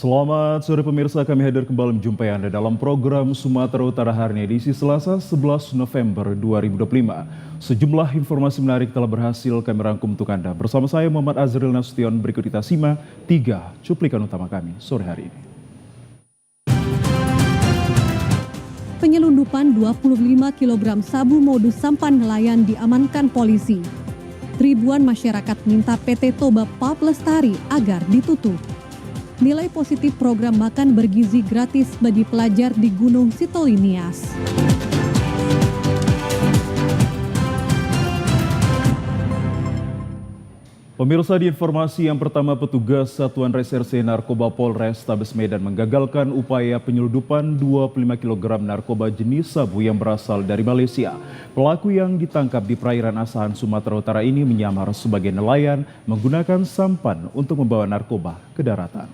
Selamat sore pemirsa, kami hadir kembali menjumpai Anda dalam program Sumatera Utara hari ini edisi Selasa 11 November 2025. Sejumlah informasi menarik telah berhasil kami rangkum untuk Anda. Bersama saya Muhammad Azril Nasution, berikut kita simak 3 cuplikan utama kami sore hari ini. Penyelundupan 25 kg sabu modus sampan nelayan diamankan polisi. Ribuan masyarakat minta PT Toba Pulp Lestari agar ditutup. Nilai positif program makan bergizi gratis bagi pelajar di Gunung Sitolinias. Pemirsa, di informasi yang pertama, petugas Satuan Reserse Narkoba Polres Tabes Medan menggagalkan upaya penyelundupan 25 kg narkoba jenis sabu yang berasal dari Malaysia. Pelaku yang ditangkap di perairan Asahan, Sumatera Utara ini menyamar sebagai nelayan menggunakan sampan untuk membawa narkoba ke daratan.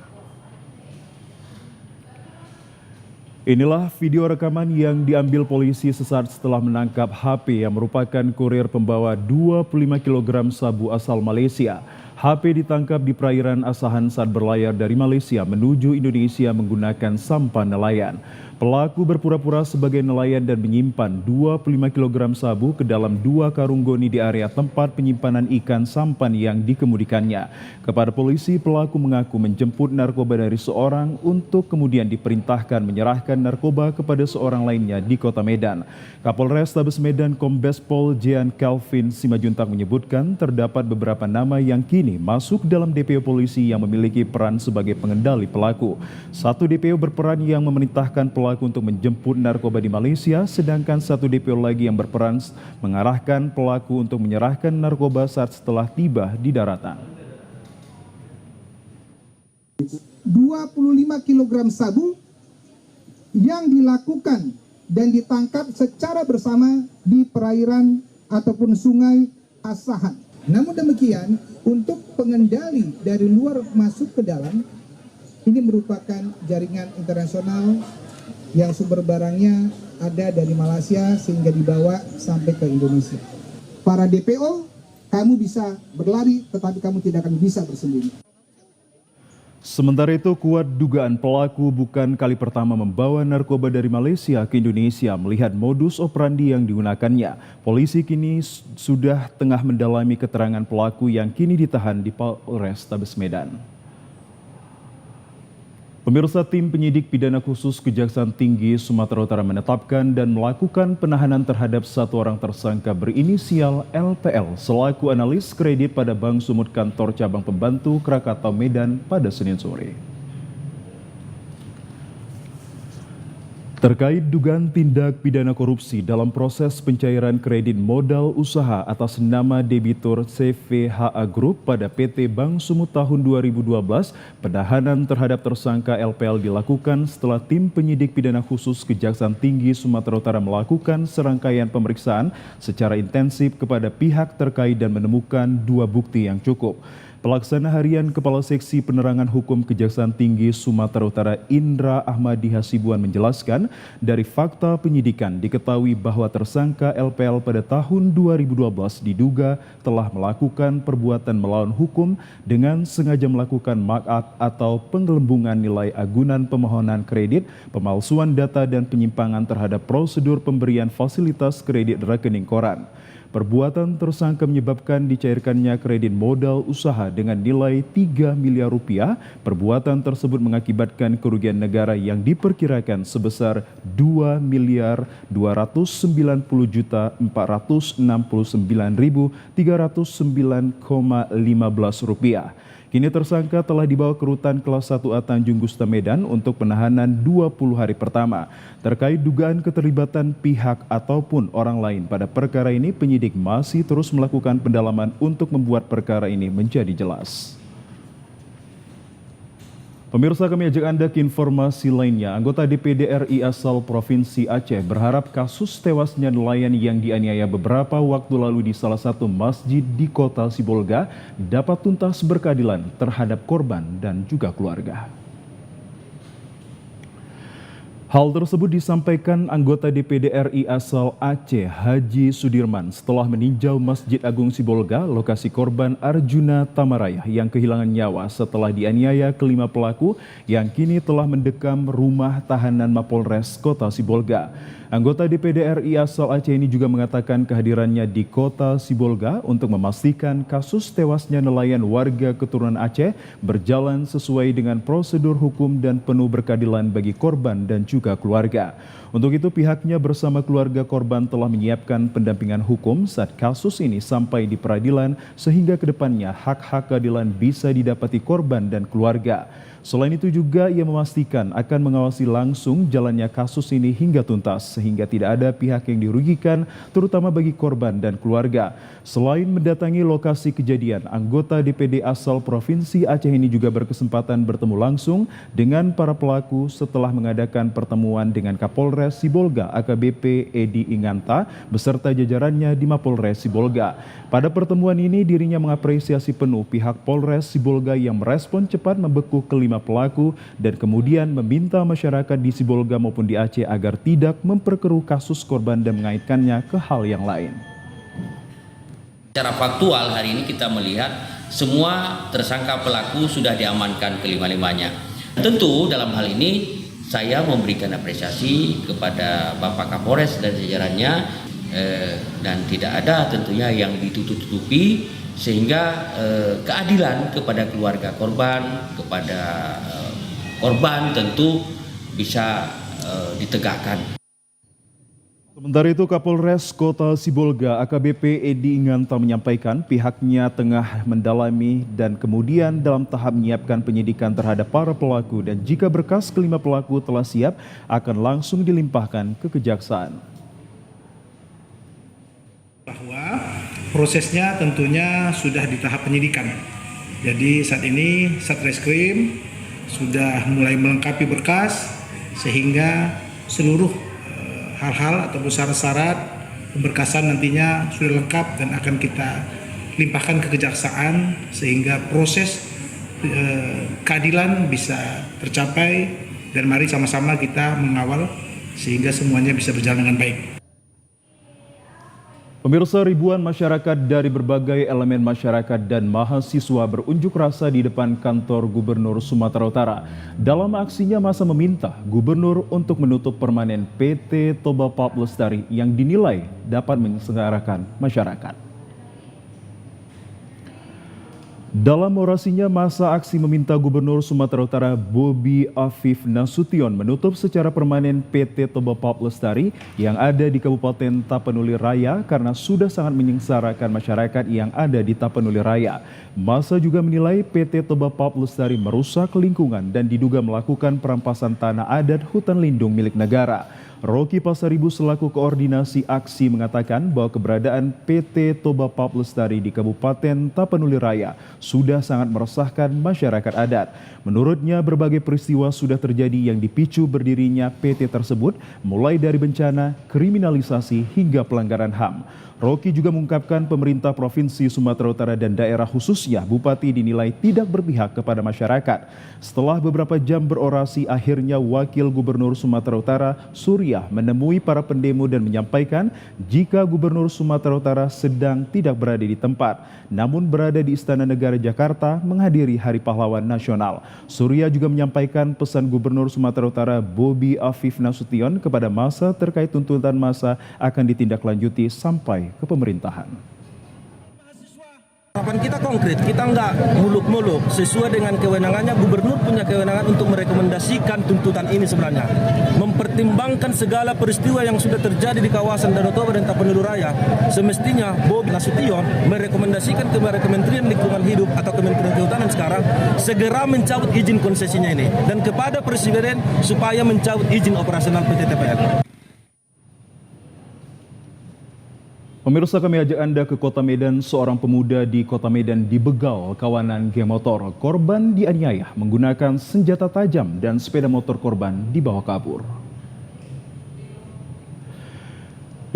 Inilah video rekaman yang diambil polisi sesaat setelah menangkap HP yang merupakan kurir pembawa 25 kg sabu asal Malaysia. HP ditangkap di perairan Asahan saat berlayar dari Malaysia menuju Indonesia menggunakan sampan nelayan. Pelaku berpura-pura sebagai nelayan dan menyimpan 25 kg sabu ke dalam 2 karung goni di area tempat penyimpanan ikan sampan yang dikemudikannya. Kepada polisi, pelaku mengaku menjemput narkoba dari seorang untuk kemudian diperintahkan menyerahkan narkoba kepada seorang lainnya di Kota Medan. Kapolres Tabes Medan Kombes Pol Jean Calvin Simajuntak menyebutkan terdapat beberapa nama yang kini masuk dalam DPO polisi yang memiliki peran sebagai pengendali pelaku. Satu DPO berperan yang memerintahkan pelaku untuk menjemput narkoba di Malaysia, sedangkan satu DPO lagi yang berperan mengarahkan pelaku untuk menyerahkan narkoba saat setelah tiba di daratan. 25 kg sabu yang dilakukan dan ditangkap secara bersama di perairan ataupun sungai Asahan. Namun demikian, untuk pengendali dari luar masuk ke dalam, ini merupakan jaringan internasional yang sumber barangnya ada dari Malaysia sehingga dibawa sampai ke Indonesia. Para DPO, kamu bisa berlari tetapi kamu tidak akan bisa bersembunyi. Sementara itu, kuat dugaan pelaku bukan kali pertama membawa narkoba dari Malaysia ke Indonesia. Melihat modus operandi yang digunakannya, polisi kini sudah tengah mendalami keterangan pelaku yang kini ditahan di Polres Tabes Medan. Pemirsa, tim penyidik pidana khusus Kejaksaan Tinggi Sumatera Utara menetapkan dan melakukan penahanan terhadap satu orang tersangka berinisial LPL selaku analis kredit pada Bank Sumut Kantor Cabang Pembantu Krakatau Medan pada Senin sore. Terkait dugaan tindak pidana korupsi dalam proses pencairan kredit modal usaha atas nama debitur CVHA Group pada PT Bank Sumut tahun 2012, penahanan terhadap tersangka LPL dilakukan setelah tim penyidik pidana khusus Kejaksaan Tinggi Sumatera Utara melakukan serangkaian pemeriksaan secara intensif kepada pihak terkait dan menemukan 2 bukti yang cukup. Pelaksana Harian Kepala Seksi Penerangan Hukum Kejaksaan Tinggi Sumatera Utara Indra Ahmadi Hasibuan menjelaskan, dari fakta penyidikan diketahui bahwa tersangka LPL pada tahun 2012 diduga telah melakukan perbuatan melawan hukum dengan sengaja melakukan markup atau penggelembungan nilai agunan pemohonan kredit, pemalsuan data dan penyimpangan terhadap prosedur pemberian fasilitas kredit rekening koran. Perbuatan tersangka menyebabkan dicairkannya kredit modal usaha dengan nilai 3 miliar rupiah. Perbuatan tersebut mengakibatkan kerugian negara yang diperkirakan sebesar 2 miliar 290 juta 469.309,15 rupiah. Kini tersangka telah dibawa ke Rutan Kelas 1A Tanjung Gusta Medan untuk penahanan 20 hari pertama. Terkait dugaan keterlibatan pihak ataupun orang lain pada perkara ini, penyidik masih terus melakukan pendalaman untuk membuat perkara ini menjadi jelas. Pemirsa, kami ajak Anda ke informasi lainnya. Anggota DPD RI asal Provinsi Aceh berharap kasus tewasnya nelayan yang dianiaya beberapa waktu lalu di salah satu masjid di kota Sibolga dapat tuntas berkeadilan terhadap korban dan juga keluarga. Hal tersebut disampaikan anggota DPD RI asal Aceh, Haji Sudirman, setelah meninjau Masjid Agung Sibolga, lokasi korban Arjuna Tamaraya yang kehilangan nyawa setelah dianiaya kelima pelaku yang kini telah mendekam rumah tahanan Mapolres Kota Sibolga. Anggota DPD RI asal Aceh ini juga mengatakan kehadirannya di Kota Sibolga untuk memastikan kasus tewasnya nelayan warga keturunan Aceh berjalan sesuai dengan prosedur hukum dan penuh berkeadilan bagi korban dan juga keluarga. Untuk itu pihaknya bersama keluarga korban telah menyiapkan pendampingan hukum saat kasus ini sampai di peradilan sehingga kedepannya hak-hak keadilan bisa didapati korban dan keluarga. Selain itu juga ia memastikan akan mengawasi langsung jalannya kasus ini hingga tuntas sehingga tidak ada pihak yang dirugikan terutama bagi korban dan keluarga. Selain mendatangi lokasi kejadian, anggota DPD asal Provinsi Aceh ini juga berkesempatan bertemu langsung dengan para pelaku setelah mengadakan pertemuan dengan Kapolres Sibolga AKBP Edi Inganta beserta jajarannya di Mapolres Sibolga. Pada pertemuan ini dirinya mengapresiasi penuh pihak Polres Sibolga yang merespon cepat membekuk kelima pelaku dan kemudian meminta masyarakat di Sibolga maupun di Aceh agar tidak memperkeruh kasus korban dan mengaitkannya ke hal yang lain. Secara faktual hari ini kita melihat semua tersangka pelaku sudah diamankan kelima-limanya. Tentu dalam hal ini saya memberikan apresiasi kepada Bapak Kapolres dan jajarannya dan tidak ada tentunya yang ditutup-tutupi sehingga keadilan kepada keluarga korban, kepada korban tentu bisa ditegakkan. Sementara itu Kapolres Kota Sibolga AKBP Edi Inganta menyampaikan pihaknya tengah mendalami dan kemudian dalam tahap menyiapkan penyidikan terhadap para pelaku dan jika berkas kelima pelaku telah siap akan langsung dilimpahkan ke kejaksaan. Bahwa prosesnya tentunya sudah di tahap penyidikan. Jadi saat ini Satreskrim sudah mulai melengkapi berkas sehingga seluruh hal-hal ataupun syarat-syarat pemberkasan nantinya sudah lengkap dan akan kita limpahkan ke kejaksaan sehingga proses keadilan bisa tercapai dan mari sama-sama kita mengawal sehingga semuanya bisa berjalan dengan baik. Pemirsa, ribuan masyarakat dari berbagai elemen masyarakat dan mahasiswa berunjuk rasa di depan kantor Gubernur Sumatera Utara. Dalam aksinya masa meminta Gubernur untuk menutup permanen PT Toba Pulp Lestari yang dinilai dapat menyengsarakan masyarakat. Dalam orasinya, masa aksi meminta Gubernur Sumatera Utara Bobi Afif Nasution menutup secara permanen PT Toba Pulp Lestari yang ada di Kabupaten Tapanuli Raya karena sudah sangat menyengsarakan masyarakat yang ada di Tapanuli Raya. Masa juga menilai PT Toba Pulp Lestari merusak lingkungan dan diduga melakukan perampasan tanah adat hutan lindung milik negara. Rocky Pasaribu selaku koordinasi aksi mengatakan bahwa keberadaan PT Toba Pulp Lestari di Kabupaten Tapanuli Raya sudah sangat meresahkan masyarakat adat. Menurutnya berbagai peristiwa sudah terjadi yang dipicu berdirinya PT tersebut mulai dari bencana, kriminalisasi hingga pelanggaran HAM. Rocky juga mengungkapkan pemerintah Provinsi Sumatera Utara dan daerah khususnya Bupati dinilai tidak berpihak kepada masyarakat. Setelah beberapa jam berorasi, akhirnya Wakil Gubernur Sumatera Utara Surya menemui para pendemo dan menyampaikan jika Gubernur Sumatera Utara sedang tidak berada di tempat, namun berada di Istana Negara Jakarta menghadiri Hari Pahlawan Nasional. Surya juga menyampaikan pesan Gubernur Sumatera Utara Bobi Afif Nasution kepada massa terkait tuntutan massa akan ditindaklanjuti sampai ke pemerintahan. Harapan kita konkret, kita nggak muluk-muluk. Sesuai dengan kewenangannya, Gubernur punya kewenangan untuk merekomendasikan tuntutan ini sebenarnya. Mempertimbangkan segala peristiwa yang sudah terjadi di kawasan Danau Toba dan Tapanuli Raya. Semestinya Bobi Nasution merekomendasikan kepada Kementerian Lingkungan Hidup atau Kementerian Kehutanan sekarang segera mencabut izin konsesinya ini. Dan kepada Presiden supaya mencabut izin operasional PT TPL. Pemirsa, kami ajak Anda ke Kota Medan. Seorang pemuda di Kota Medan dibegal kawanan geng motor. Korban dianiaya menggunakan senjata tajam dan sepeda motor korban dibawa kabur.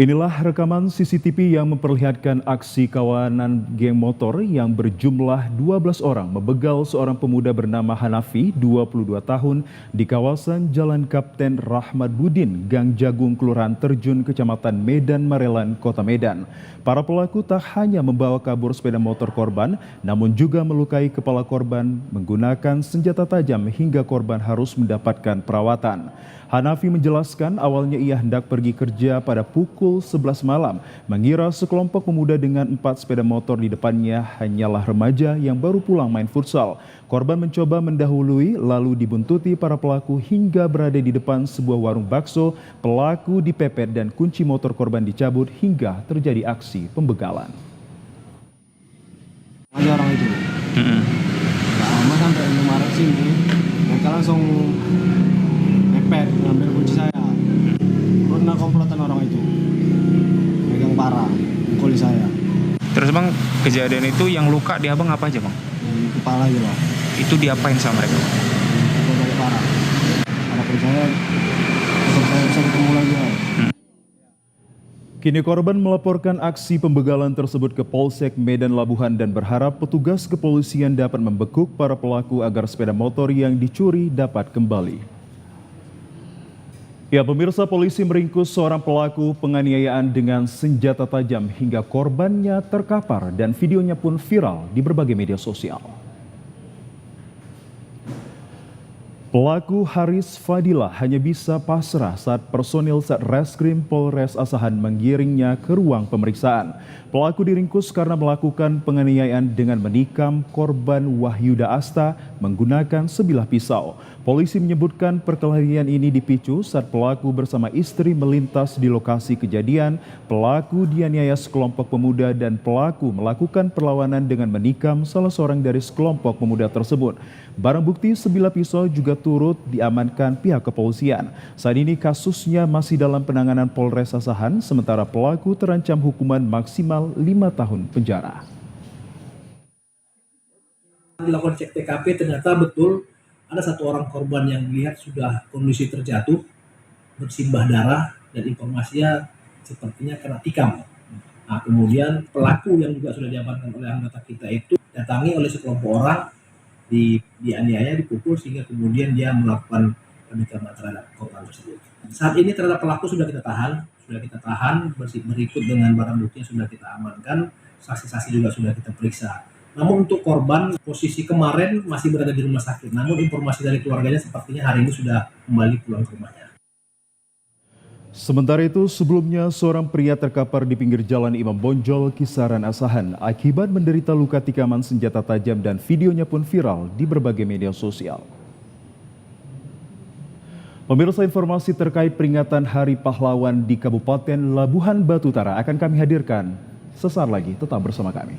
Inilah rekaman CCTV yang memperlihatkan aksi kawanan geng motor yang berjumlah 12 orang membegal seorang pemuda bernama Hanafi, 22 tahun, di kawasan Jalan Kapten Rahmat Budin, Gang Jagung, Kelurahan Terjun, Kecamatan Medan Marelan, Kota Medan. Para pelaku tak hanya membawa kabur sepeda motor korban, namun juga melukai kepala korban menggunakan senjata tajam hingga korban harus mendapatkan perawatan. Hanafi menjelaskan awalnya ia hendak pergi kerja pada pukul 11 malam, mengira sekelompok pemuda dengan 4 sepeda motor di depannya hanyalah remaja yang baru pulang main futsal. Korban mencoba mendahului lalu dibuntuti para pelaku hingga berada di depan sebuah warung bakso. Pelaku dipepet dan kunci motor korban dicabut hingga terjadi aksi pembegalan. Aja orang itu. Gak lama sampai Indomaret sini, mereka langsung mepet ngambil kunci saya. Karena komplotan orang itu megang parah, mukuli saya. Terus bang, kejadian itu yang luka di abang apa aja bang? Di kepala aja bang. Itu diapain sama mereka? Banyak parah. Harapan saya bisa ketemu lagi bang. Kini korban melaporkan aksi pembegalan tersebut ke Polsek Medan Labuhan dan berharap petugas kepolisian dapat membekuk para pelaku agar sepeda motor yang dicuri dapat kembali. Ya, pemirsa, polisi meringkus seorang pelaku penganiayaan dengan senjata tajam hingga korbannya terkapar dan videonya pun viral di berbagai media sosial. Pelaku Haris Fadilah hanya bisa pasrah saat personil Satreskrim Polres Asahan menggiringnya ke ruang pemeriksaan. Pelaku diringkus karena melakukan penganiayaan dengan menikam korban Wahyuda Asta menggunakan sebilah pisau. Polisi menyebutkan perkelahian ini dipicu saat pelaku bersama istri melintas di lokasi kejadian. Pelaku dianiaya sekelompok pemuda dan pelaku melakukan perlawanan dengan menikam salah seorang dari sekelompok pemuda tersebut. Barang bukti sebilah pisau juga turut diamankan pihak kepolisian. Saat ini kasusnya masih dalam penanganan Polres Asahan, sementara pelaku terancam hukuman maksimal 5 tahun penjara. Dilakukan cek TKP, ternyata betul ada satu orang korban yang dilihat sudah kondisi terjatuh, bersimbah darah, dan informasinya sepertinya kena tikam. Nah, kemudian pelaku yang juga sudah diamankan oleh anggota kita itu datangi oleh sekelompok orang, dianiaya, dipukul, sehingga kemudian dia melakukan penikaman terhadap korban tersebut. Saat ini terhadap pelaku sudah kita tahan, berikut dengan barang bukti yang sudah kita amankan, saksi-saksi juga sudah kita periksa. Namun untuk korban, posisi kemarin masih berada di rumah sakit. Namun informasi dari keluarganya sepertinya hari ini sudah kembali pulang ke rumahnya. Sementara itu, sebelumnya seorang pria terkapar di pinggir jalan Imam Bonjol, Kisaran Asahan akibat menderita luka tikaman senjata tajam dan videonya pun viral di berbagai media sosial. Pemirsa, informasi terkait peringatan Hari Pahlawan di Kabupaten Labuhan Batu Utara akan kami hadirkan sesaat lagi. Tetap bersama kami.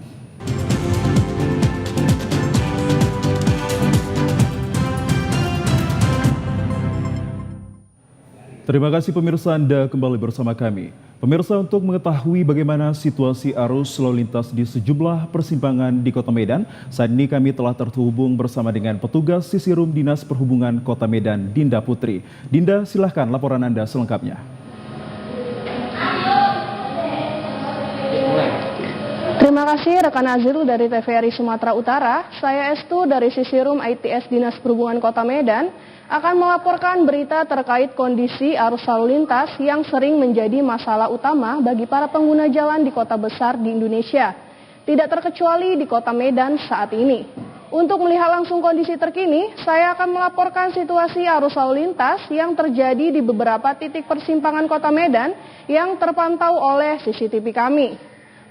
Terima kasih pemirsa, Anda kembali bersama kami. Pemirsa, untuk mengetahui bagaimana situasi arus lalu lintas di sejumlah persimpangan di Kota Medan, saat ini kami telah terhubung bersama dengan petugas Sisirum Dinas Perhubungan Kota Medan, Dinda Putri. Dinda, silahkan laporan Anda selengkapnya. Terima kasih rekan Azrul dari TVRI Sumatera Utara. Saya Estu dari Sisirum ITS Dinas Perhubungan Kota Medan akan melaporkan berita terkait kondisi arus lalu lintas yang sering menjadi masalah utama bagi para pengguna jalan di kota besar di Indonesia. Tidak terkecuali di Kota Medan saat ini. Untuk melihat langsung kondisi terkini, saya akan melaporkan situasi arus lalu lintas yang terjadi di beberapa titik persimpangan Kota Medan yang terpantau oleh CCTV kami.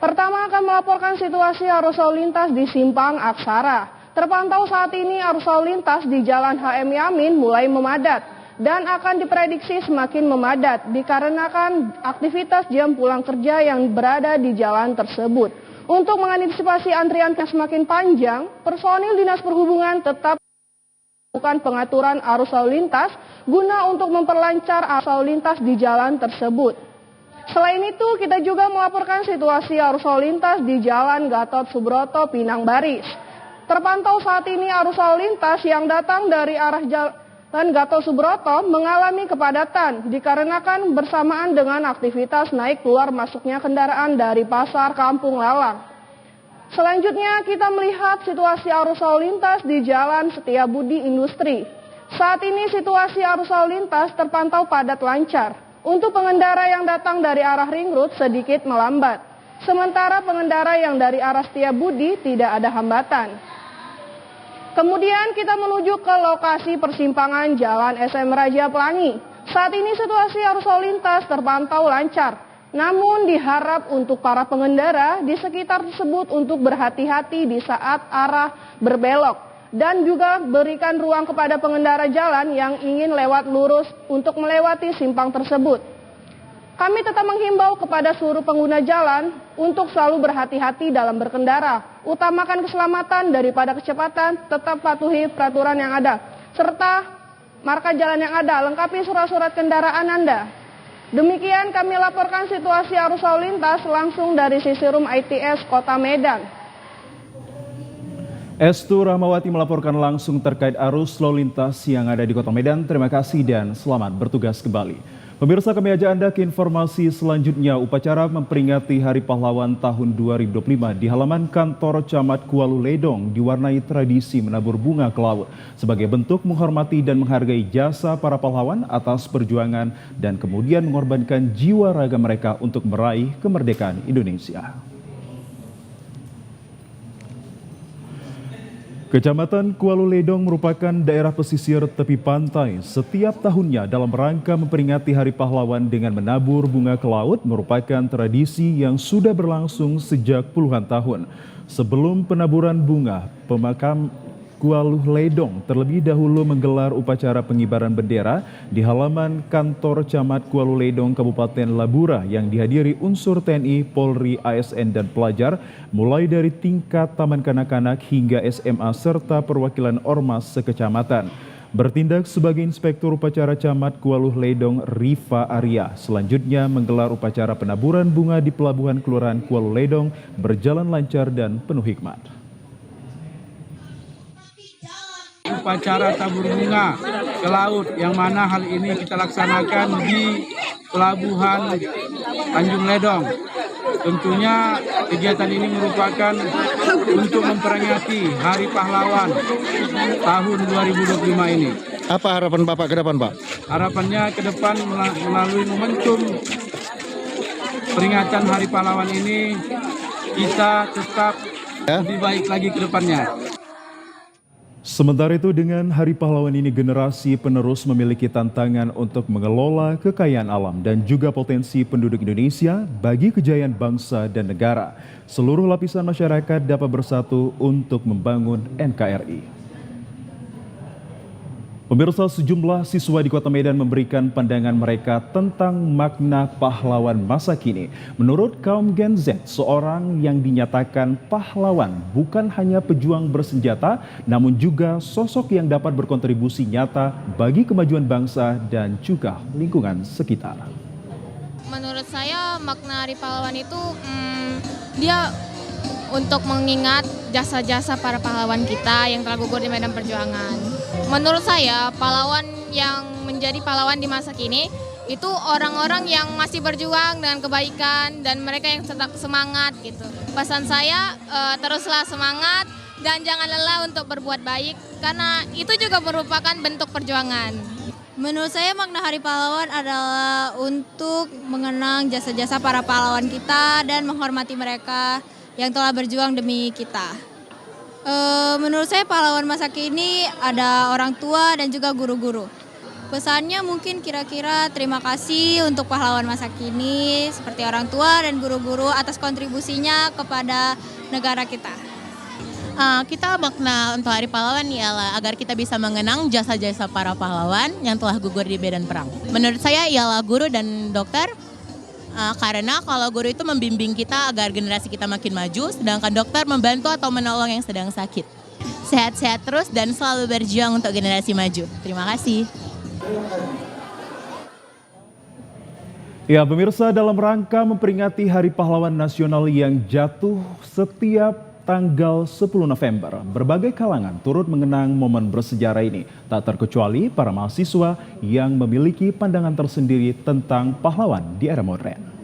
Pertama akan melaporkan situasi arus lalu lintas di Simpang Aksara. Terpantau saat ini arus lalu lintas di Jalan HM Yamin mulai memadat dan akan diprediksi semakin memadat dikarenakan aktivitas jam pulang kerja yang berada di jalan tersebut. Untuk mengantisipasi antrian yang semakin panjang, personil Dinas Perhubungan tetap melakukan pengaturan arus lalu lintas guna untuk memperlancar arus lalu lintas di jalan tersebut. Selain itu, kita juga melaporkan situasi arus lalu lintas di Jalan Gatot Subroto, Pinang Baris. Terpantau saat ini arus lalu lintas yang datang dari arah dan Gatot Subroto mengalami kepadatan dikarenakan bersamaan dengan aktivitas naik keluar masuknya kendaraan dari Pasar Kampung Lalang. Selanjutnya kita melihat situasi arus lalu lintas di Jalan Setiabudi Industri. Saat ini situasi arus lalu lintas terpantau padat lancar. Untuk pengendara yang datang dari arah Ring Road sedikit melambat. Sementara pengendara yang dari arah Setiabudi tidak ada hambatan. Kemudian kita menuju ke lokasi persimpangan Jalan SM Raja Pelangi. Saat ini situasi arus lalu lintas terpantau lancar. Namun diharap untuk para pengendara di sekitar tersebut untuk berhati-hati di saat arah berbelok. Dan juga berikan ruang kepada pengendara jalan yang ingin lewat lurus untuk melewati simpang tersebut. Kami tetap menghimbau kepada seluruh pengguna jalan untuk selalu berhati-hati dalam berkendara. Utamakan keselamatan daripada kecepatan, tetap patuhi peraturan yang ada. Serta marka jalan yang ada, lengkapi surat-surat kendaraan Anda. Demikian kami laporkan situasi arus lalu lintas langsung dari Sisirum ITS Kota Medan. Estu Rahmawati melaporkan langsung terkait arus lalu lintas yang ada di Kota Medan. Terima kasih dan selamat bertugas kembali. Pemirsa, kami ajak Anda ke informasi selanjutnya. Upacara memperingati Hari Pahlawan tahun 2025 di halaman kantor Camat Kualu Ledong diwarnai tradisi menabur bunga ke laut sebagai bentuk menghormati dan menghargai jasa para pahlawan atas perjuangan dan kemudian mengorbankan jiwa raga mereka untuk meraih kemerdekaan Indonesia. Kecamatan Kualu Ledong merupakan daerah pesisir tepi pantai. Setiap tahunnya dalam rangka memperingati Hari Pahlawan dengan menabur bunga ke laut merupakan tradisi yang sudah berlangsung sejak puluhan tahun. Sebelum penaburan bunga, pemakam Kualu Ledong terlebih dahulu menggelar upacara pengibaran bendera di halaman kantor Camat Kualu Ledong Kabupaten Labura yang dihadiri unsur TNI, Polri, ASN, dan pelajar mulai dari tingkat taman kanak-kanak hingga SMA serta perwakilan ormas sekecamatan. Bertindak sebagai inspektur upacara Camat Kualu Ledong, Rifa Arya selanjutnya menggelar upacara penaburan bunga di Pelabuhan Kelurahan Kualu Ledong berjalan lancar dan penuh hikmat. Upacara tabur bunga ke laut yang mana hal ini kita laksanakan di Pelabuhan Tanjung Ledong. Tentunya kegiatan ini merupakan untuk memperingati Hari Pahlawan tahun 2025 ini. Apa harapan Bapak ke depan, Pak? Harapannya ke depan melalui momentum peringatan Hari Pahlawan ini kita tetap lebih baik lagi ke depannya. Sementara itu dengan Hari Pahlawan ini generasi penerus memiliki tantangan untuk mengelola kekayaan alam dan juga potensi penduduk Indonesia bagi kejayaan bangsa dan negara. Seluruh lapisan masyarakat dapat bersatu untuk membangun NKRI. Pemirsa, sejumlah siswa di Kota Medan memberikan pandangan mereka tentang makna pahlawan masa kini. Menurut kaum Gen Z, seorang yang dinyatakan pahlawan bukan hanya pejuang bersenjata, namun juga sosok yang dapat berkontribusi nyata bagi kemajuan bangsa dan juga lingkungan sekitar. Menurut saya makna Hari Pahlawan itu dia untuk mengingat jasa-jasa para pahlawan kita yang telah gugur di medan perjuangan. Menurut saya, pahlawan yang menjadi pahlawan di masa kini itu orang-orang yang masih berjuang dengan kebaikan dan mereka yang tetap semangat gitu. Pesan saya, teruslah semangat dan jangan lelah untuk berbuat baik karena itu juga merupakan bentuk perjuangan. Menurut saya makna Hari Pahlawan adalah untuk mengenang jasa-jasa para pahlawan kita dan menghormati mereka yang telah berjuang demi kita. Menurut saya pahlawan masa kini ada orang tua dan juga guru-guru. Pesannya mungkin kira-kira terima kasih untuk pahlawan masa kini seperti orang tua dan guru-guru atas kontribusinya kepada negara kita. Kita makna untuk Hari Pahlawan ialah agar kita bisa mengenang jasa-jasa para pahlawan yang telah gugur di medan perang. Menurut saya ialah guru dan dokter. Karena kalau guru itu membimbing kita agar generasi kita makin maju, sedangkan dokter membantu atau menolong yang sedang sakit. Sehat-sehat terus dan selalu berjuang untuk generasi maju. Terima kasih. Ya, pemirsa, dalam rangka memperingati Hari Pahlawan Nasional yang jatuh setiap tanggal 10 November. Berbagai kalangan turut mengenang momen bersejarah ini, tak terkecuali para mahasiswa yang memiliki pandangan tersendiri tentang pahlawan di era modern.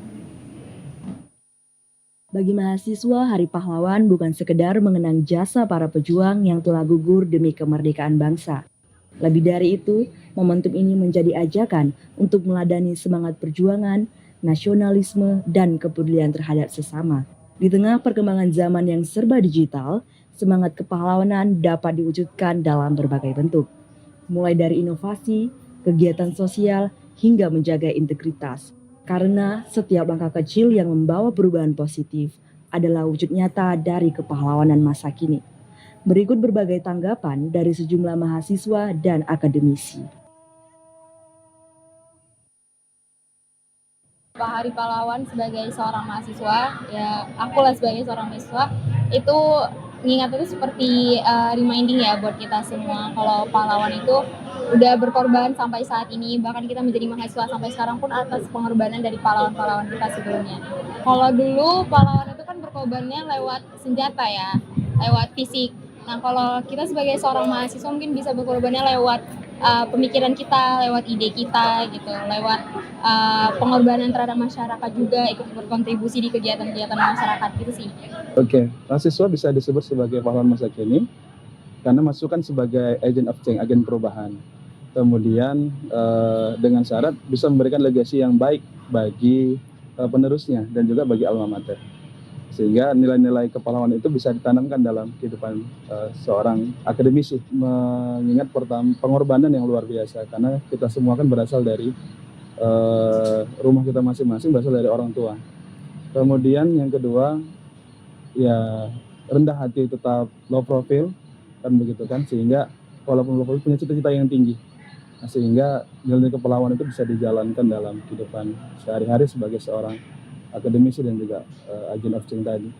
Bagi mahasiswa, Hari Pahlawan bukan sekedar mengenang jasa para pejuang yang telah gugur demi kemerdekaan bangsa. Lebih dari itu, momentum ini menjadi ajakan untuk meladani semangat perjuangan, nasionalisme, dan kepedulian terhadap sesama. Di tengah perkembangan zaman yang serba digital, semangat kepahlawanan dapat diwujudkan dalam berbagai bentuk. Mulai dari inovasi, kegiatan sosial, hingga menjaga integritas. Karena setiap langkah kecil yang membawa perubahan positif adalah wujud nyata dari kepahlawanan masa kini. Berikut berbagai tanggapan dari sejumlah mahasiswa dan akademisi. Hari Pahlawan sebagai seorang mahasiswa, ya aku lah sebagai seorang mahasiswa, itu mengingat itu seperti reminding ya buat kita semua kalau pahlawan itu udah berkorban sampai saat ini, bahkan kita menjadi mahasiswa sampai sekarang pun atas pengorbanan dari pahlawan-pahlawan kita sebelumnya. Kalau dulu pahlawan itu kan berkorbannya lewat senjata ya, lewat fisik. Nah kalau kita sebagai seorang mahasiswa mungkin bisa berkorbannya lewat pemikiran kita, lewat ide kita gitu, lewat pengorbanan terhadap masyarakat juga, ikut berkontribusi di kegiatan-kegiatan masyarakat gitu sih. Oke, mahasiswa bisa disebut sebagai pahlawan masa kini karena masukan sebagai agent of change, agen perubahan. Kemudian dengan syarat bisa memberikan legasi yang baik bagi penerusnya dan juga bagi alma mater. Sehingga nilai-nilai kepahlawan itu bisa ditanamkan dalam kehidupan seorang akademisi. Mengingat pengorbanan yang luar biasa, karena kita semua kan berasal dari rumah kita masing-masing, berasal dari orang tua. Kemudian yang kedua, ya rendah hati tetap low profile, kan begitu kan, sehingga walaupun low profile punya cita-cita yang tinggi. Nah, sehingga nilai kepahlawan itu bisa dijalankan dalam kehidupan sehari-hari sebagai seorang akademisi dan juga agent of change tadi.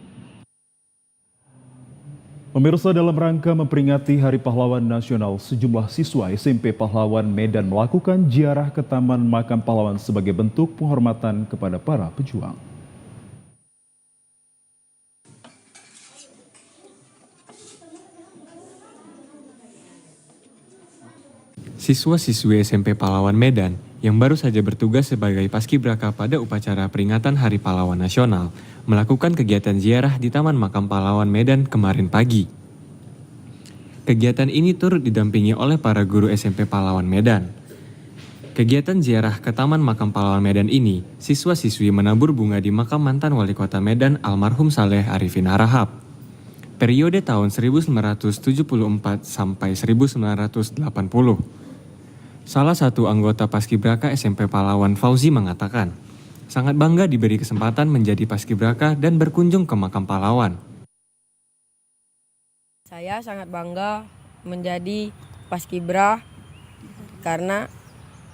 Pemirsa, dalam rangka memperingati Hari Pahlawan Nasional, sejumlah siswa SMP Pahlawan Medan melakukan ziarah ke Taman Makam Pahlawan sebagai bentuk penghormatan kepada para pejuang. Siswa-siswi SMP Pahlawan Medan yang baru saja bertugas sebagai paskibraka pada upacara peringatan Hari Pahlawan Nasional melakukan kegiatan ziarah di Taman Makam Pahlawan Medan kemarin pagi. Kegiatan ini turut didampingi oleh para guru SMP Pahlawan Medan. Kegiatan ziarah ke Taman Makam Pahlawan Medan ini, siswa-siswi menabur bunga di makam mantan Wali Kota Medan almarhum Saleh Arifin Harahap. Periode tahun 1974 sampai 1980. Salah satu anggota paskibraka SMP Pahlawan, Fauzi, mengatakan, sangat bangga diberi kesempatan menjadi paskibraka dan berkunjung ke makam pahlawan. Saya sangat bangga menjadi paskibra karena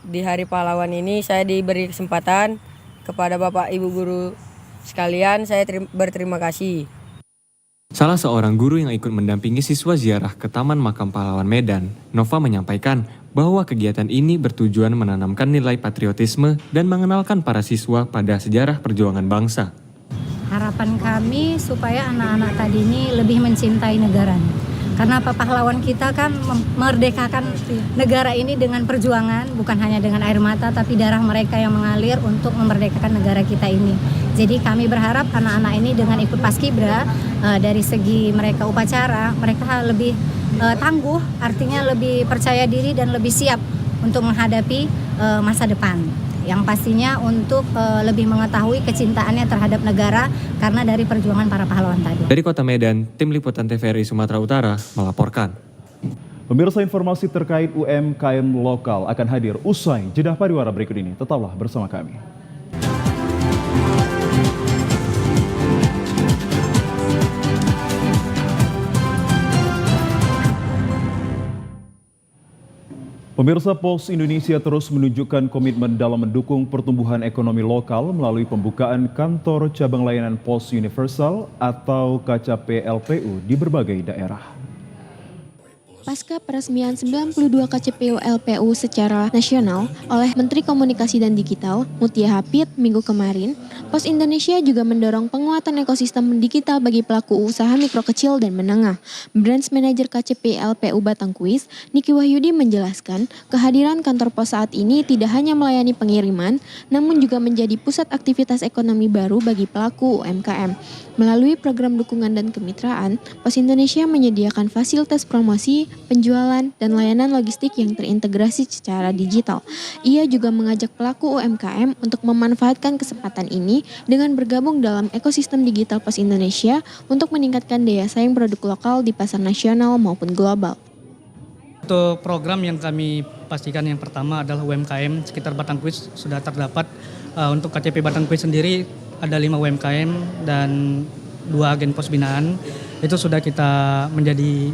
di Hari Pahlawan ini saya diberi kesempatan kepada Bapak Ibu guru sekalian, saya berterima kasih. Salah seorang guru yang ikut mendampingi siswa ziarah ke Taman Makam Pahlawan Medan, Nova, menyampaikan bahwa kegiatan ini bertujuan menanamkan nilai patriotisme dan mengenalkan para siswa pada sejarah perjuangan bangsa. Harapan kami supaya anak-anak tadi ini lebih mencintai negaranya. Karena pahlawan kita kan memerdekakan negara ini dengan perjuangan, bukan hanya dengan air mata, tapi darah mereka yang mengalir untuk memerdekakan negara kita ini. Jadi kami berharap anak-anak ini dengan ikut paskibra, dari segi mereka upacara, mereka lebih tangguh, artinya lebih percaya diri dan lebih siap untuk menghadapi masa depan. Yang pastinya untuk lebih mengetahui kecintaannya terhadap negara karena dari perjuangan para pahlawan tadi. Dari Kota Medan, Tim Liputan TVRI Sumatera Utara melaporkan. Pemirsa, informasi terkait UMKM lokal akan hadir usai jeda pariwara berikut ini. Tetaplah bersama kami. Pemirsa, Pos Indonesia terus menunjukkan komitmen dalam mendukung pertumbuhan ekonomi lokal melalui pembukaan kantor cabang layanan Pos Universal atau KCP LPU di berbagai daerah. Pasca peresmian 92 KCPU LPU secara nasional oleh Menteri Komunikasi dan Digital, Mutia Hapid, minggu kemarin, Pos Indonesia juga mendorong penguatan ekosistem digital bagi pelaku usaha mikro kecil dan menengah. Branch Manager KCP LPU Batangkuis, Niki Wahyudi menjelaskan, kehadiran kantor pos saat ini tidak hanya melayani pengiriman, namun juga menjadi pusat aktivitas ekonomi baru bagi pelaku UMKM. Melalui program dukungan dan kemitraan, Pos Indonesia menyediakan fasilitas promosi, penjualan, dan layanan logistik yang terintegrasi secara digital. Ia juga mengajak pelaku UMKM untuk memanfaatkan kesempatan ini dengan bergabung dalam ekosistem digital Pos Indonesia untuk meningkatkan daya saing produk lokal di pasar nasional maupun global. Untuk program yang kami pastikan yang pertama adalah UMKM sekitar Batangkuis sudah terdapat. Untuk KCP Batangkuis sendiri ada 5 UMKM dan 2 agen pos binaan. Itu sudah kita menjadi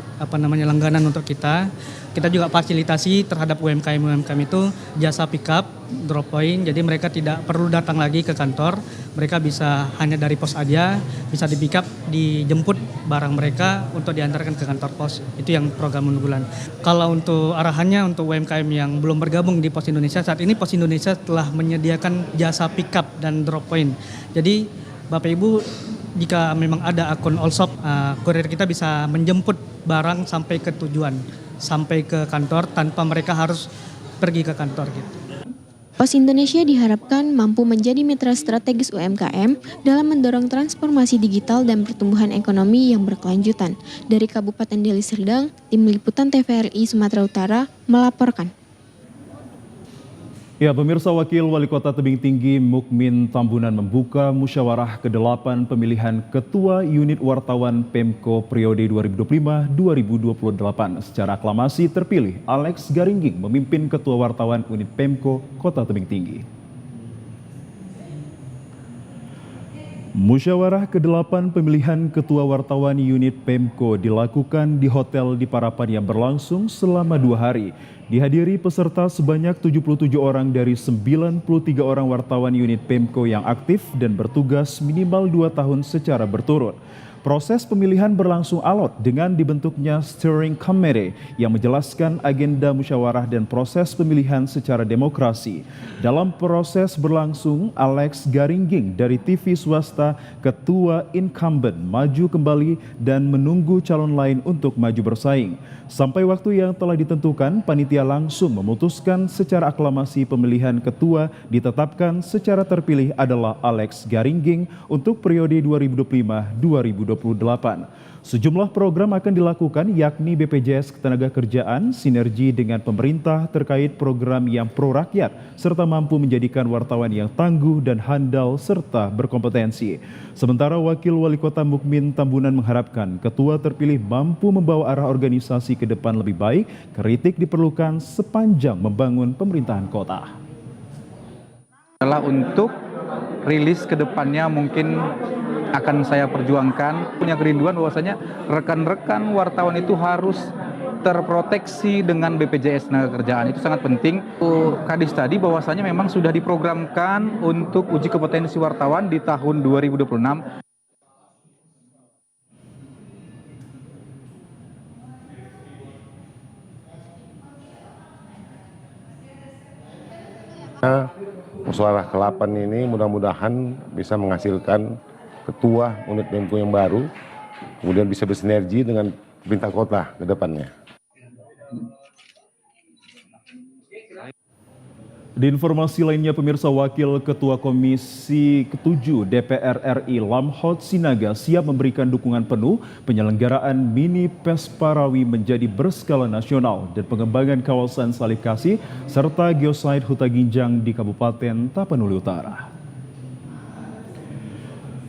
langganan untuk kita. Kita juga fasilitasi terhadap UMKM itu jasa pick up, drop point. Jadi mereka tidak perlu datang lagi ke kantor. Mereka bisa hanya dari pos aja, bisa di pick up, dijemput barang mereka untuk diantarkan ke kantor pos. Itu yang program unggulan. Kalau untuk arahannya untuk UMKM yang belum bergabung di Pos Indonesia, saat ini Pos Indonesia telah menyediakan jasa pick up dan drop point. Jadi Bapak Ibu, jika memang ada akun Allshop, kurir kita bisa menjemput barang sampai ke tujuan, sampai ke kantor tanpa mereka harus pergi ke kantor gitu. Pos Indonesia diharapkan mampu menjadi mitra strategis UMKM dalam mendorong transformasi digital dan pertumbuhan ekonomi yang berkelanjutan. Dari Kabupaten Deli Serdang, Tim Liputan TVRI Sumatera Utara melaporkan. Ya, pemirsa, Wakil Wali Kota Tebing Tinggi Mukmin Tambunan membuka musyawarah ke-8 pemilihan Ketua Unit Wartawan Pemko periode 2025-2028. Secara aklamasi terpilih Alex Garingging memimpin Ketua Wartawan Unit Pemko Kota Tebing Tinggi. Musyawarah ke-8 pemilihan Ketua Wartawan Unit Pemko dilakukan di Hotel di Parapan yang berlangsung selama 2 hari. Dihadiri peserta sebanyak 77 orang dari 93 orang wartawan unit Pemko yang aktif dan bertugas minimal 2 tahun secara berturut. Proses pemilihan berlangsung alot dengan dibentuknya steering committee yang menjelaskan agenda musyawarah dan proses pemilihan secara demokrasi. Dalam proses berlangsung, Alex Garingging dari TV swasta, ketua incumbent, maju kembali dan menunggu calon lain untuk maju bersaing. Sampai waktu yang telah ditentukan, panitia langsung memutuskan secara aklamasi pemilihan ketua ditetapkan secara terpilih adalah Alex Garingging untuk periode 2025-2028. Sejumlah program akan dilakukan yakni BPJS Ketenagakerjaan, sinergi dengan pemerintah terkait program yang pro rakyat, serta mampu menjadikan wartawan yang tangguh dan handal serta berkompetensi. Sementara Wakil Wali Kota Mukmin Tambunan mengharapkan ketua terpilih mampu membawa arah organisasi ke depan lebih baik, kritik diperlukan sepanjang membangun pemerintahan kota. Adalah untuk rilis ke depannya mungkin akan saya perjuangkan, punya kerinduan bahwasanya rekan-rekan wartawan itu harus terproteksi dengan BPJS Ketenagakerjaan. Itu sangat penting. Kadis tadi bahwasanya memang sudah diprogramkan untuk uji kompetensi wartawan di tahun 2026. Musyawarah ke-8 ini mudah-mudahan bisa menghasilkan ketua unit Pemko yang baru, kemudian bisa bersinergi dengan pemerintah kota ke depannya. Di informasi lainnya, pemirsa, Wakil Ketua Komisi ke-7 DPR RI Lamhot Sinaga siap memberikan dukungan penuh penyelenggaraan Mini Pesparawi menjadi berskala nasional dan pengembangan kawasan Salib Kasih serta geosite Huta Ginjang di Kabupaten Tapanuli Utara.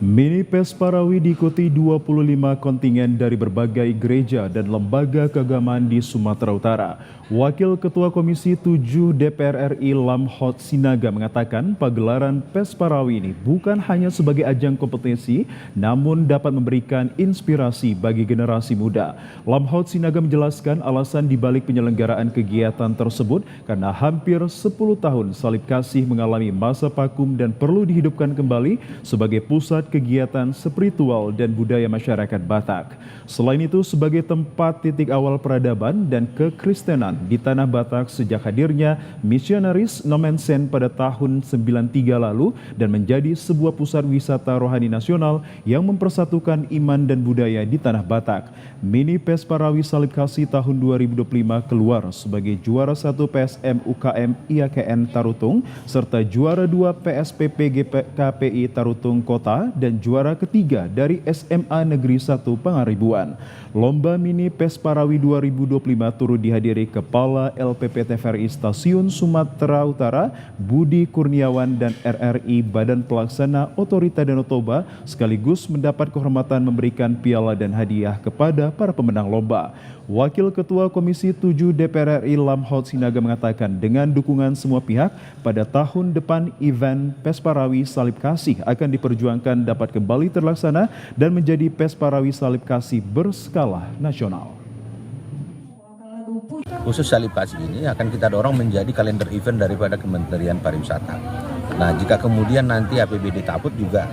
Mini Pesparawi diikuti 25 kontingen dari berbagai gereja dan lembaga keagamaan di Sumatera Utara. Wakil Ketua Komisi 7 DPR RI Lamhot Sinaga mengatakan pagelaran Pesparawi ini bukan hanya sebagai ajang kompetisi, namun dapat memberikan inspirasi bagi generasi muda. Lamhot Sinaga menjelaskan alasan dibalik penyelenggaraan kegiatan tersebut karena hampir 10 tahun Salib Kasih mengalami masa vakum dan perlu dihidupkan kembali sebagai pusat kegiatan spiritual dan budaya masyarakat Batak. Selain itu, sebagai tempat titik awal peradaban dan kekristenan di tanah Batak sejak hadirnya misionaris Nomensen pada tahun 93 lalu dan menjadi sebuah pusat wisata rohani nasional yang mempersatukan iman dan budaya di tanah Batak. Mini PES Parawi Salib Kasih tahun 2025 keluar sebagai juara 1 PSM UKM IAKN Tarutung serta juara 2 PSPP KPI Tarutung Kota dan juara ketiga dari SMA Negeri 1 Pangaribuan. Lomba Mini PES Parawi 2025 turut dihadiri Kepala LPP TVRI Stasiun Sumatera Utara Budi Kurniawan dan RRI Badan Pelaksana Otorita Danau Toba sekaligus mendapat kehormatan memberikan piala dan hadiah kepada para pemenang lomba. Wakil Ketua Komisi 7 DPR RI Lamhot Sinaga mengatakan dengan dukungan semua pihak, pada tahun depan event PES Parawi Salib Kasih akan diperjuangkan dapat kembali terlaksana dan menjadi PES Parawi Salib Kasih berskala nasional. Khusus Salib Kasih ini akan kita dorong menjadi kalender event daripada Kementerian Pariwisata. Nah, jika kemudian nanti APBD Taput juga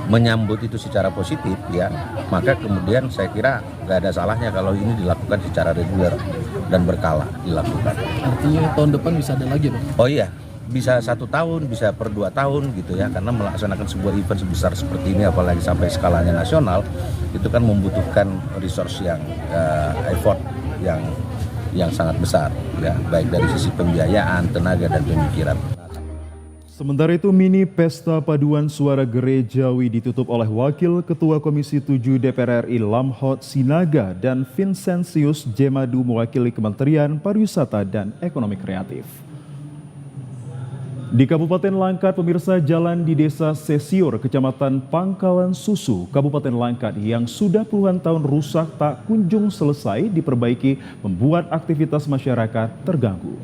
menyambut itu secara positif, ya, maka kemudian saya kira nggak ada salahnya kalau ini dilakukan secara reguler dan berkala dilakukan. Artinya tahun depan bisa ada lagi, Pak? Oh iya, bisa 1 tahun, bisa per 2 tahun gitu ya, karena melaksanakan sebuah event sebesar seperti ini, apalagi sampai skalanya nasional, itu kan membutuhkan resource yang effort yang sangat besar, ya, baik dari sisi pembiayaan, tenaga dan pemikiran. Sementara itu, mini Pesta Paduan Suara Gerejawi ditutup oleh Wakil Ketua Komisi 7 DPR RI Lamhot Sinaga dan Vincentius Jemadu mewakili Kementerian Pariwisata dan Ekonomi Kreatif. Di Kabupaten Langkat, pemirsa, jalan di Desa Sesiur, Kecamatan Pangkalan Susu, Kabupaten Langkat yang sudah puluhan tahun rusak tak kunjung selesai diperbaiki membuat aktivitas masyarakat terganggu.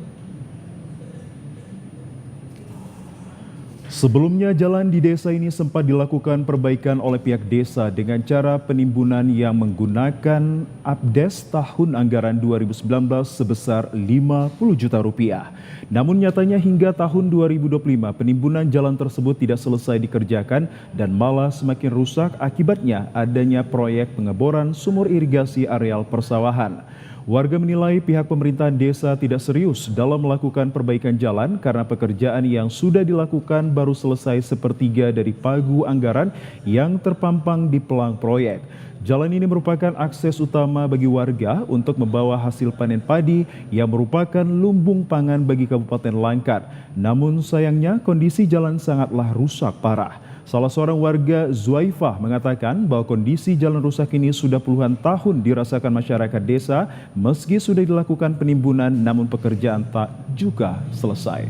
Sebelumnya, jalan di desa ini sempat dilakukan perbaikan oleh pihak desa dengan cara penimbunan yang menggunakan abdes tahun anggaran 2019 sebesar 50 juta rupiah. Namun nyatanya hingga tahun 2025 penimbunan jalan tersebut tidak selesai dikerjakan dan malah semakin rusak akibatnya adanya proyek pengeboran sumur irigasi areal persawahan. Warga menilai pihak pemerintahan desa tidak serius dalam melakukan perbaikan jalan karena pekerjaan yang sudah dilakukan baru selesai sepertiga dari pagu anggaran yang terpampang di pelang proyek. Jalan ini merupakan akses utama bagi warga untuk membawa hasil panen padi yang merupakan lumbung pangan bagi Kabupaten Langkat. Namun sayangnya kondisi jalan sangatlah rusak parah. Salah seorang warga, Zuaifah, mengatakan bahwa kondisi jalan rusak ini sudah puluhan tahun dirasakan masyarakat desa meski sudah dilakukan penimbunan namun pekerjaan tak juga selesai.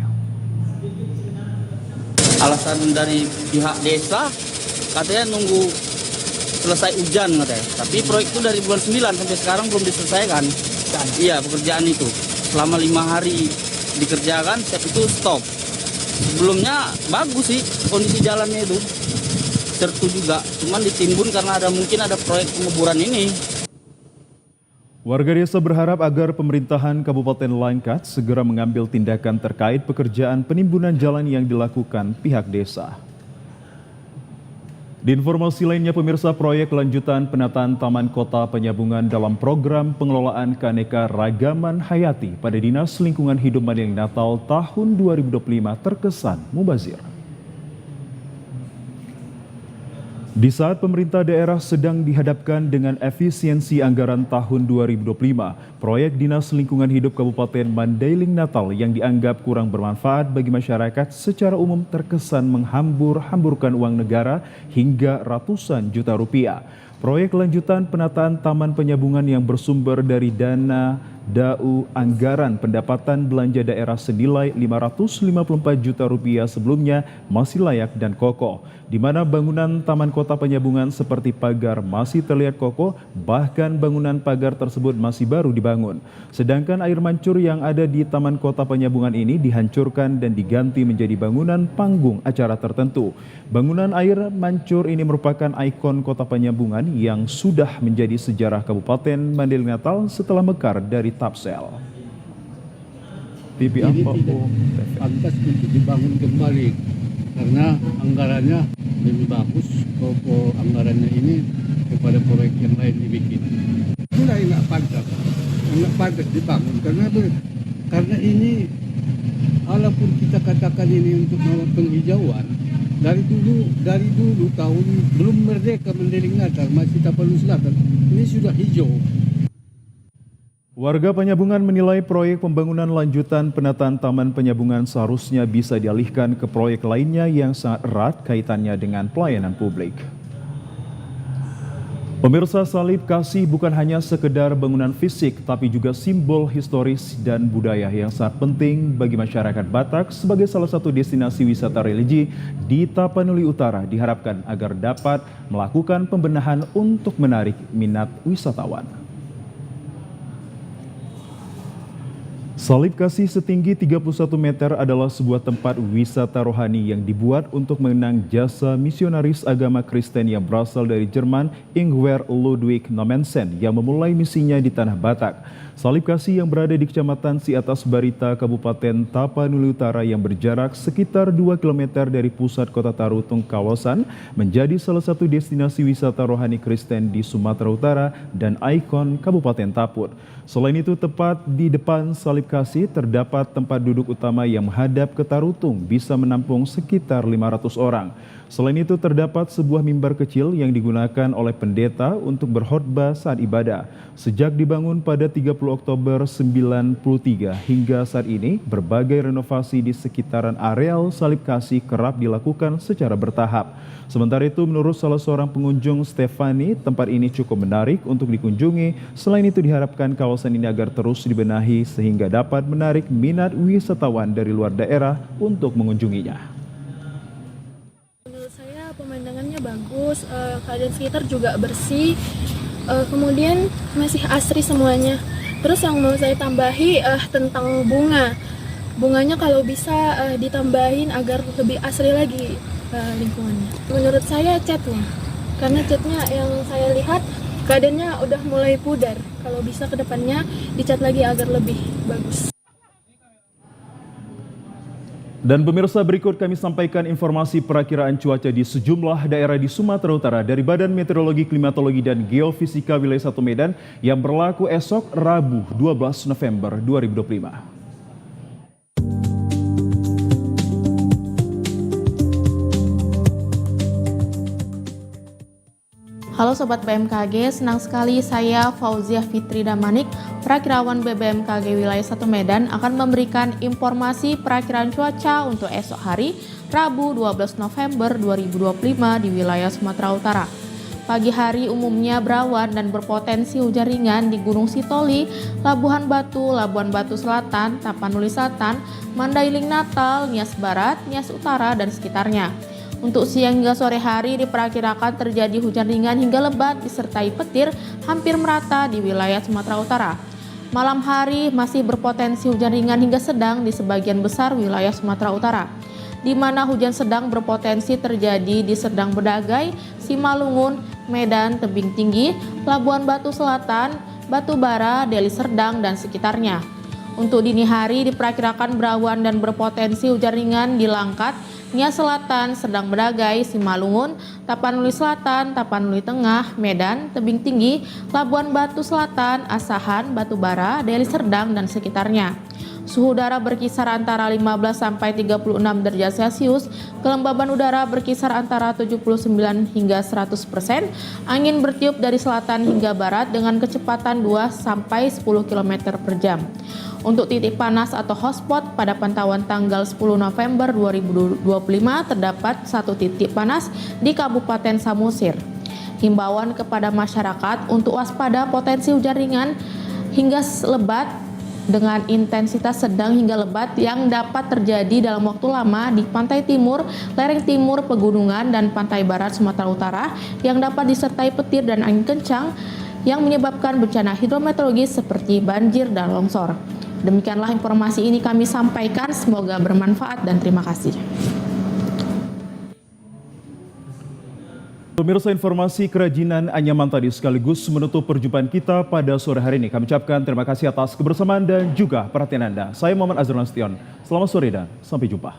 Alasan dari pihak desa katanya nunggu selesai hujan katanya. Tapi proyek itu dari bulan 9 sampai sekarang belum diselesaikan. Iya, pekerjaan itu. Selama 5 hari dikerjakan, step itu stop. Sebelumnya bagus sih kondisi jalannya itu, sertu juga, cuman ditimbun karena mungkin ada proyek penguburan ini. Warga desa berharap agar pemerintahan Kabupaten Langkat segera mengambil tindakan terkait pekerjaan penimbunan jalan yang dilakukan pihak desa. Di informasi lainnya, pemirsa, proyek lanjutan penataan Taman Kota Penyambungan dalam program pengelolaan keanekaragaman hayati pada Dinas Lingkungan Hidup Madiling Natal tahun 2025 terkesan mubazir. Di saat pemerintah daerah sedang dihadapkan dengan efisiensi anggaran tahun 2025, proyek Dinas Lingkungan Hidup Kabupaten Mandailing Natal yang dianggap kurang bermanfaat bagi masyarakat secara umum terkesan menghambur-hamburkan uang negara hingga ratusan juta rupiah. Proyek lanjutan penataan Taman Penyambungan yang bersumber dari dana DAU anggaran pendapatan belanja daerah senilai 554 juta rupiah sebelumnya masih layak dan kokoh, di mana bangunan Taman Kota Penyambungan seperti pagar masih terlihat kokoh, bahkan bangunan pagar tersebut masih baru dibangun. Sedangkan air mancur yang ada di Taman Kota Penyambungan ini dihancurkan dan diganti menjadi bangunan panggung acara tertentu. Bangunan air mancur ini merupakan ikon Kota Penyambungan yang sudah menjadi sejarah Kabupaten Mandailing Natal setelah mekar dari Tapsel. Ini tidak pantas untuk dibangun kembali karena anggarannya lebih bagus kalau anggarannya ini daripada proyek yang lain dibikin. Itulah yang nggak pantas dibangun karena ini walaupun kita katakan ini untuk penghijauan, dari dulu tahun belum merdeka Mandailing Natal masih Tapanuli Selatan ini sudah hijau. Warga Penyambungan menilai proyek pembangunan lanjutan penataan Taman Penyambungan seharusnya bisa dialihkan ke proyek lainnya yang sangat erat kaitannya dengan pelayanan publik. Pemirsa, salib kasih bukan hanya sekedar bangunan fisik, tapi juga simbol historis dan budaya yang sangat penting bagi masyarakat Batak sebagai salah satu destinasi wisata religi di Tapanuli Utara diharapkan agar dapat melakukan pembenahan untuk menarik minat wisatawan. Salib kasih setinggi 31 meter adalah sebuah tempat wisata rohani yang dibuat untuk mengenang jasa misionaris agama Kristen yang berasal dari Jerman, Ingwer Ludwig Nommensen, yang memulai misinya di Tanah Batak. Salib kasih yang berada di Kecamatan Siatas Barita, Kabupaten Tapanuli Utara yang berjarak sekitar 2 km dari pusat kota Tarutung kawasan menjadi salah satu destinasi wisata rohani Kristen di Sumatera Utara dan ikon Kabupaten Taput. Selain itu, tepat di depan salib kasih terdapat tempat duduk utama yang menghadap ke Tarutung, bisa menampung sekitar 500 orang. Selain itu, terdapat sebuah mimbar kecil yang digunakan oleh pendeta untuk berkhotbah saat ibadah. Sejak dibangun pada 30 Oktober 93 hingga saat ini, berbagai renovasi di sekitaran areal salib kasih kerap dilakukan secara bertahap. Sementara itu, menurut salah seorang pengunjung, Stefani, tempat ini cukup menarik untuk dikunjungi. Selain itu, diharapkan kawasan ini agar terus dibenahi sehingga dapat menarik minat wisatawan dari luar daerah untuk mengunjunginya. Menurut saya pemandangannya bagus, keadaan sekitar juga bersih, kemudian masih asri semuanya. Terus yang mau saya tambahi tentang bunganya kalau bisa ditambahin agar lebih asri lagi lingkungannya. Menurut saya catnya, karena catnya yang saya lihat keadaannya udah mulai pudar. Kalau bisa ke depannya dicat lagi agar lebih bagus. Dan pemirsa, berikut kami sampaikan informasi perakiraan cuaca di sejumlah daerah di Sumatera Utara dari Badan Meteorologi, Klimatologi, dan Geofisika Wilayah 1 Medan yang berlaku esok Rabu 12 November 2025. Halo Sobat BMKG, senang sekali saya Fauzia Fitri Damanik, Perakirawan BBMKG Wilayah 1 Medan akan memberikan informasi perakiraan cuaca untuk esok hari Rabu 12 November 2025 di wilayah Sumatera Utara. Pagi hari umumnya berawan dan berpotensi hujan ringan di Gunung Sitoli, Labuhan Batu Selatan, Tapanuli Selatan, Mandailing Natal, Nias Barat, Nias Utara, dan sekitarnya. Untuk siang hingga sore hari diperkirakan terjadi hujan ringan hingga lebat disertai petir hampir merata di wilayah Sumatera Utara. Malam hari masih berpotensi hujan ringan hingga sedang di sebagian besar wilayah Sumatera Utara, di mana hujan sedang berpotensi terjadi di Serdang Bedagai, Simalungun, Medan, Tebing Tinggi, Labuhan Batu Selatan, Batu Bara, Deli Serdang, dan sekitarnya. Untuk dini hari diperkirakan berawan dan berpotensi hujan ringan di Langkat, Nias Selatan, Serdang Bedagai, Simalungun, Tapanuli Selatan, Tapanuli Tengah, Medan, Tebing Tinggi, Labuhan Batu Selatan, Asahan, Batu Bara, Deli Serdang, dan sekitarnya. Suhu udara berkisar antara 15 sampai 36 derajat Celcius, kelembaban udara berkisar antara 79 hingga 100%, angin bertiup dari selatan hingga barat dengan kecepatan 2 sampai 10 km per jam. Untuk titik panas atau hotspot pada pantauan tanggal 10 November 2025 terdapat 1 titik panas di Kabupaten Samosir. Himbauan kepada masyarakat untuk waspada potensi hujan ringan hingga lebat dengan intensitas sedang hingga lebat yang dapat terjadi dalam waktu lama di pantai timur, lereng timur, pegunungan, dan pantai barat Sumatera Utara yang dapat disertai petir dan angin kencang yang menyebabkan bencana hidrometeorologis seperti banjir dan longsor. Demikianlah informasi ini kami sampaikan, semoga bermanfaat dan terima kasih. Pemirsa, informasi kerajinan anyaman tadi sekaligus menutup perjumpaan kita pada sore hari ini. Kami ucapkan terima kasih atas kebersamaan dan juga perhatian Anda. Saya Muhammad Azrul Nasution. Selamat sore dan sampai jumpa.